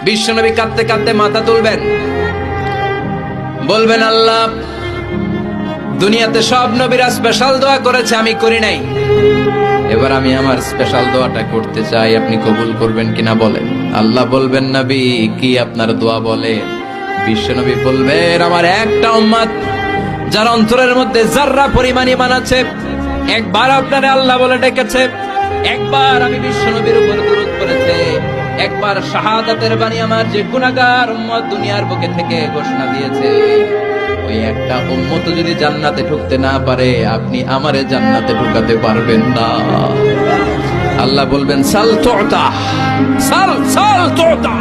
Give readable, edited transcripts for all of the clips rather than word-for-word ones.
বিশ্বনবী কাঁদতে কাঁদতে মাথা তুলবেন, বলবেন আল্লাহ, দুনিয়াতে সব নবীরা স্পেশাল দোয়া করেছে, আমি করি নাই, এবার আমি আমার স্পেশাল দোয়াটা করতে চাই, আপনি কবুল করবেন কিনা বলেন। আল্লাহ বলবেন, নবী কি আপনার দোয়া বলে? বিশ্বনবী বলবেন, আমার একটা উম্মত যার অন্তরের মধ্যে যাররা পরিমাণ ঈমান আছে, একবার আপনারে আল্লাহ বলে ডেকেছে, একবার আমি বিশ্বনবীর উপর দরুদ পড়েছে, একবার শাহাদাতের বাণী আমার যে গুনাহগার উম্মত দুনিয়ার বুকে থেকে ঘোষণা দিয়েছে, ওই একটা উম্মত যদি জান্নাতে ঢুকতে না পারে, আপনি আমারে জান্নাতে ঢুকাতে পারবেন না। আল্লাহ বলবেন, সাল তুতা, সাল সাল তুতা,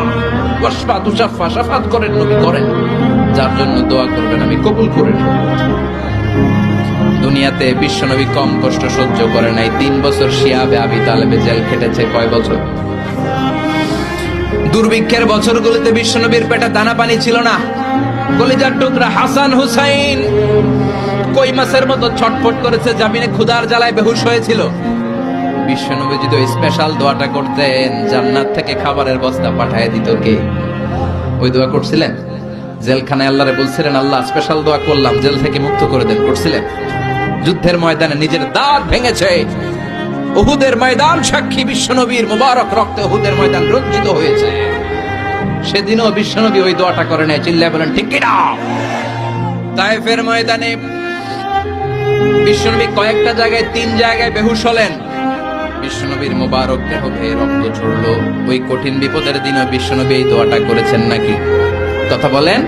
ওয়াশফা তুশাফা, শাফাত করেন নবী করেন, যার জন্য দোয়া করবেন আমি কবুল করে নেব। দুনিয়াতে বিশ্বনবী কম কষ্ট সহ্য করে নাই। 3 বছর শিয়াবে আবি তালেবে জেল খেটেছে। কয় বছর? দুর্ভিক্ষের বছরগুলোতে বিশ্বনবীর পেটে দানা পানি ছিল না। কলিজার টুকরা হাসান হুসাইন কই মাছের মতো ছটফট করেছে, জামিনে ক্ষুধার জ্বালায় বেহুশ হয়েছিল। বিশ্বনবী যদি ওই স্পেশাল দোয়াটা করতেন, জান্নাত থেকে খাবারের বস্তা পাঠিয়ে দিত কে? ওই দোয়া করছিলেন? জেলখানায় আল্লাহরে বলছিলেন, আল্লাহ স্পেশাল দোয়া করলাম, জেল থেকে মুক্ত করে দেন, করছিলেন? যুদ্ধের ময়দানে নিজের দাঁত ভেঙেছে, উহুদের ময়দান সাক্ষী, বিশ্বনবীর মুবারক রক্তে উহুদের ময়দান রঞ্জিত হয়েছে। সেদিনও বিশ্বনবী ওই দোয়াটা করে নাই। চিল্লায় বলেন ঠিক কিনা? তায়েফের ময়দানে বিশ্বনবী কয়েকটা জায়গায়, 3 জায়গায় বেহুশ হলেন। বিশ্বনবীর মুবারক দেহ বেয়ে রক্ত ঝরলো। ওই কঠিন বিপদের দিনও বিশ্বনবী এই দোয়াটা করেছেন নাকি? কথা বলেন।